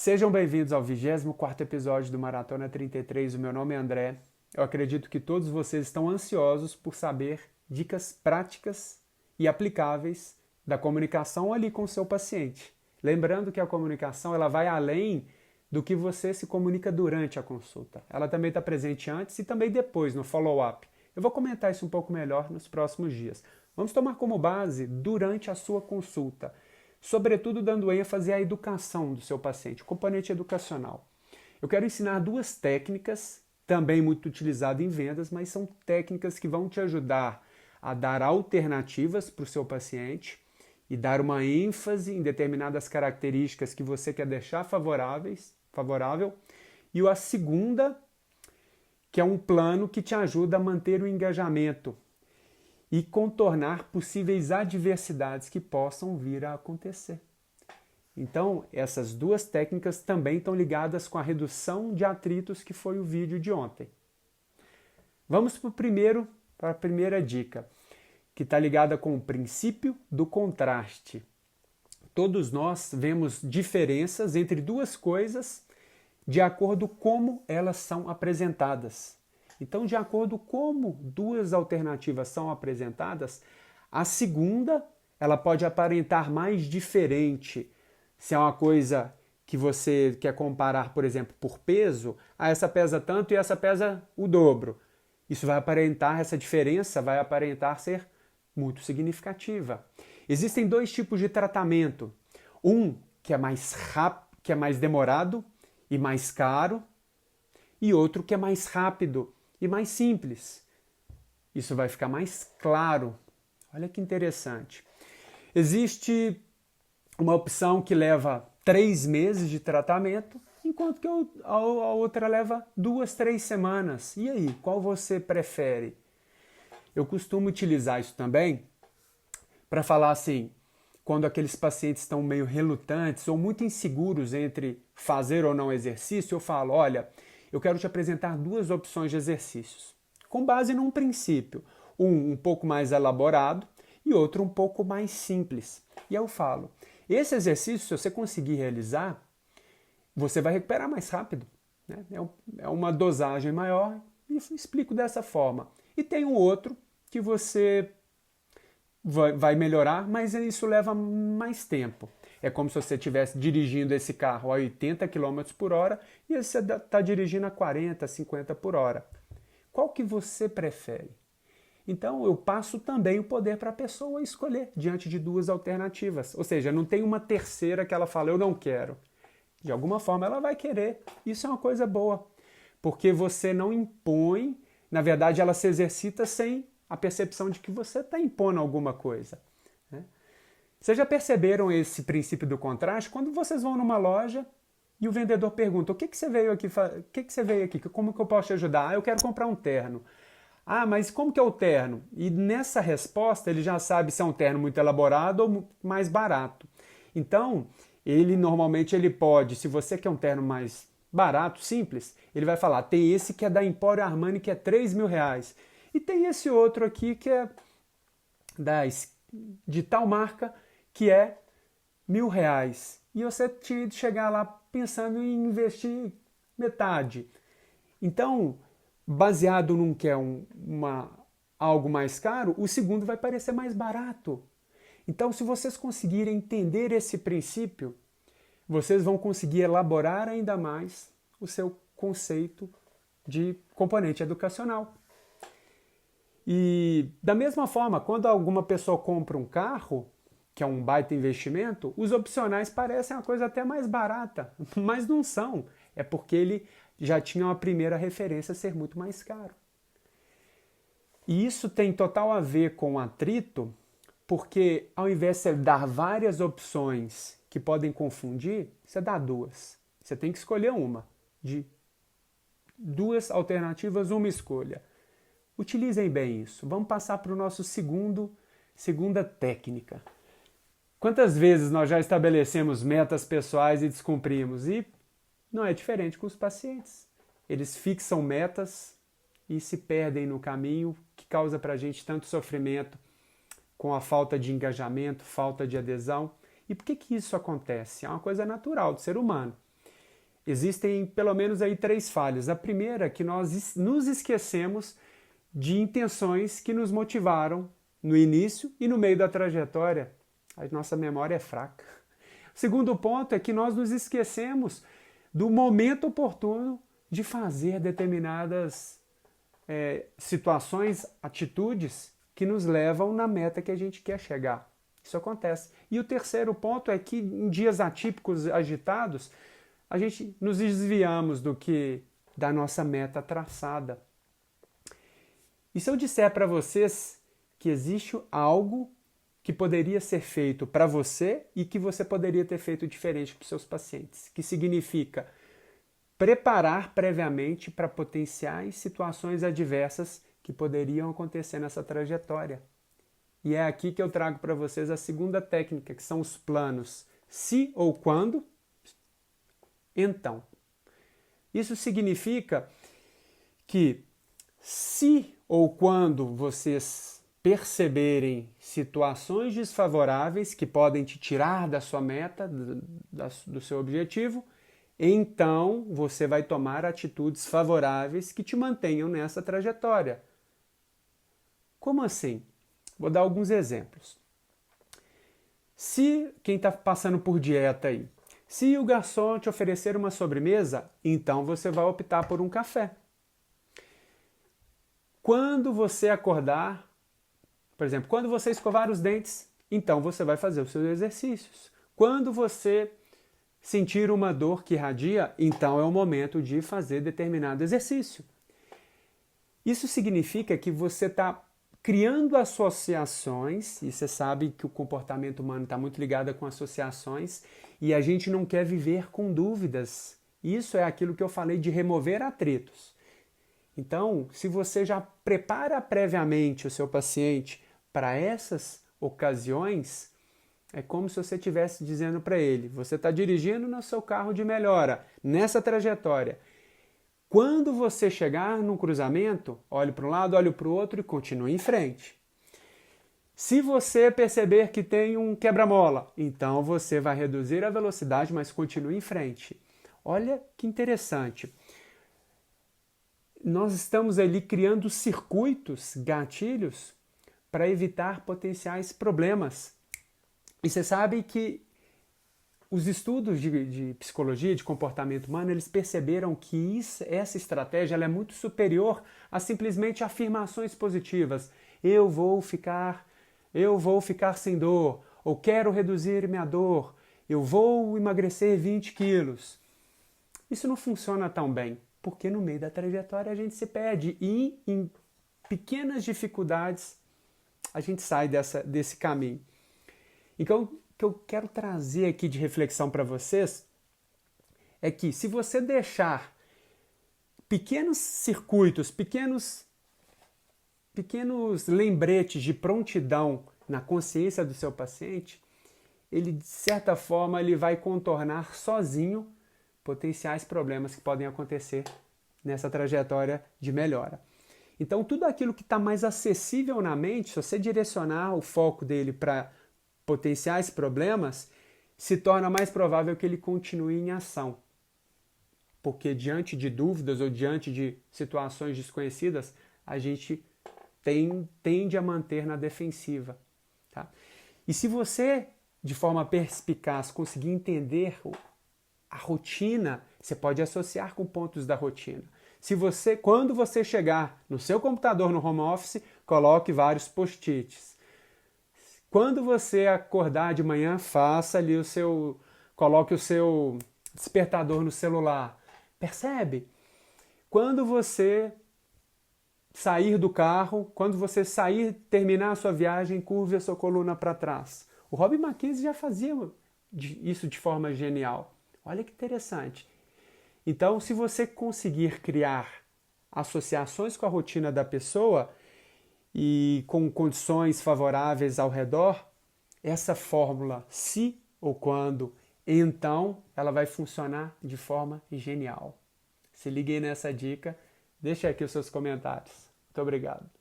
Sejam bem-vindos ao 24º episódio do Maratona 33. O meu nome é André. Eu acredito que todos vocês estão ansiosos por saber dicas práticas e aplicáveis da comunicação ali com o seu paciente. Lembrando que a comunicação ela vai além do que você se comunica durante a consulta. Ela também está presente antes e também depois, no follow-up. Eu vou comentar isso um pouco melhor nos próximos dias. Vamos tomar como base durante a sua consulta, sobretudo dando ênfase à educação do seu paciente, o componente educacional. Eu quero ensinar duas técnicas, também muito utilizadas em vendas, mas são técnicas que vão te ajudar a dar alternativas para o seu paciente e dar uma ênfase em determinadas características que você quer deixar favorável. E a segunda, que é um plano que te ajuda a manter o engajamento e contornar possíveis adversidades que possam vir a acontecer. Então, essas duas técnicas também estão ligadas com a redução de atritos, que foi o vídeo de ontem. Vamos para a primeira dica, que está ligada com o princípio do contraste. Todos nós vemos diferenças entre duas coisas de acordo com como elas são apresentadas. Então, de acordo com como duas alternativas são apresentadas, a segunda ela pode aparentar mais diferente. Se é uma coisa que você quer comparar, por exemplo, por peso, essa pesa tanto e essa pesa o dobro. Isso vai aparentar, essa diferença vai aparentar ser muito significativa. Existem dois tipos de tratamento. Um que é mais rápido, que é mais demorado e mais caro, e outro que é mais rápido e mais simples. Isso vai ficar mais claro. Olha que interessante. Existe uma opção que leva 3 meses de tratamento, enquanto que a outra leva 2, 3 semanas. E aí, qual você prefere? Eu costumo utilizar isso também para falar assim, quando aqueles pacientes estão meio relutantes ou muito inseguros entre fazer ou não exercício, eu falo, olha, eu quero te apresentar duas opções de exercícios, com base num princípio, um pouco mais elaborado e outro um pouco mais simples. E eu falo, esse exercício, se você conseguir realizar, você vai recuperar mais rápido, né? É uma dosagem maior, e explico dessa forma. E tem um outro que você vai melhorar, mas isso leva mais tempo. É como se você estivesse dirigindo esse carro a 80 km por hora e você está dirigindo a 40, 50 por hora. Qual que você prefere? Então eu passo também o poder para a pessoa escolher diante de duas alternativas. Ou seja, não tem uma terceira que ela fala, eu não quero. De alguma forma ela vai querer. Isso é uma coisa boa, porque você não impõe, na verdade ela se exercita sem a percepção de que você está impondo alguma coisa. Vocês já perceberam esse princípio do contraste? Quando vocês vão numa loja e o vendedor pergunta, o que você veio aqui? O que você veio aqui? Como que eu posso te ajudar? Ah, eu quero comprar um terno. Ah, mas como que é o terno? E nessa resposta ele já sabe se é um terno muito elaborado ou mais barato. Então, normalmente ele pode, se você quer um terno mais barato, simples, ele vai falar, tem esse que é da Emporio Armani que é R$ 3.000. E tem esse outro aqui que é de tal marca que é R$ 1.000. E você tinha de chegar lá pensando em investir metade. Então, baseado num que é algo mais caro, o segundo vai parecer mais barato. Então, se vocês conseguirem entender esse princípio, vocês vão conseguir elaborar ainda mais o seu conceito de componente educacional. E da mesma forma, quando alguma pessoa compra um carro, que é um baita investimento, os opcionais parecem uma coisa até mais barata, mas não são. É porque ele já tinha uma primeira referência a ser muito mais caro. E isso tem total a ver com atrito, porque ao invés de você dar várias opções que podem confundir, você dá duas. Você tem que escolher uma. De duas alternativas, uma escolha. Utilizem bem isso. Vamos passar para o nosso segunda técnica. Quantas vezes nós já estabelecemos metas pessoais e descumprimos? E não é diferente com os pacientes. Eles fixam metas e se perdem no caminho, que causa para a gente tanto sofrimento com a falta de engajamento, falta de adesão. E por que isso acontece? É uma coisa natural do ser humano. existem pelo menos aí 3 falhas. A primeira é que nós nos esquecemos de intenções que nos motivaram no início e no meio da trajetória. A nossa memória é fraca. O segundo ponto é que nós nos esquecemos do momento oportuno de fazer determinadas situações, atitudes que nos levam na meta que a gente quer chegar. Isso acontece. E o terceiro ponto é que em dias atípicos, agitados, a gente nos desviamos da nossa meta traçada. E se eu disser para vocês que existe algo que poderia ser feito para você e que você poderia ter feito diferente para os seus pacientes, que significa preparar previamente para potenciais situações adversas que poderiam acontecer nessa trajetória. E é aqui que eu trago para vocês a segunda técnica, que são os planos. Se ou quando, então. Isso significa que se ou quando vocês perceberem situações desfavoráveis que podem te tirar da sua meta, do seu objetivo, então você vai tomar atitudes favoráveis que te mantenham nessa trajetória. Como assim? Vou dar alguns exemplos. Se quem está passando por dieta aí, se o garçom te oferecer uma sobremesa, então você vai optar por um café. Quando você acordar, por exemplo, quando você escovar os dentes, então você vai fazer os seus exercícios. Quando você sentir uma dor que irradia, então é o momento de fazer determinado exercício. Isso significa que você está criando associações, e você sabe que o comportamento humano está muito ligado com associações, e a gente não quer viver com dúvidas. Isso é aquilo que eu falei de remover atritos. Então, se você já prepara previamente o seu paciente para essas ocasiões, é como se você estivesse dizendo para ele, você está dirigindo no seu carro de melhora, nessa trajetória. Quando você chegar num cruzamento, olhe para um lado, olhe para o outro e continue em frente. Se você perceber que tem um quebra-mola, então você vai reduzir a velocidade, mas continue em frente. Olha que interessante. Nós estamos ali criando circuitos, gatilhos, para evitar potenciais problemas. E você sabe que os estudos de psicologia, de comportamento humano, eles perceberam que essa estratégia ela é muito superior a simplesmente afirmações positivas. Eu vou ficar sem dor, ou quero reduzir minha dor, eu vou emagrecer 20 quilos. Isso não funciona tão bem, porque no meio da trajetória a gente se perde e em pequenas dificuldades a gente sai desse caminho. Então, o que eu quero trazer aqui de reflexão para vocês é que se você deixar pequenos circuitos, pequenos lembretes de prontidão na consciência do seu paciente, ele, de certa forma, ele vai contornar sozinho potenciais problemas que podem acontecer nessa trajetória de melhora. Então, tudo aquilo que está mais acessível na mente, se você direcionar o foco dele para potenciais problemas, se torna mais provável que ele continue em ação. Porque diante de dúvidas ou diante de situações desconhecidas, a gente tende a manter na defensiva. Tá? E se você, de forma perspicaz, conseguir entender a rotina, você pode associar com pontos da rotina. Quando você chegar no seu computador no home office, coloque vários post-its. Quando você acordar de manhã, coloque o seu despertador no celular. Percebe? Quando você sair do carro, quando você terminar a sua viagem, curve a sua coluna para trás. O Robin McKenzie já fazia isso de forma genial. Olha que interessante. Então, se você conseguir criar associações com a rotina da pessoa e com condições favoráveis ao redor, essa fórmula, se ou quando, então, ela vai funcionar de forma genial. Se ligue nessa dica, deixe aqui os seus comentários. Muito obrigado.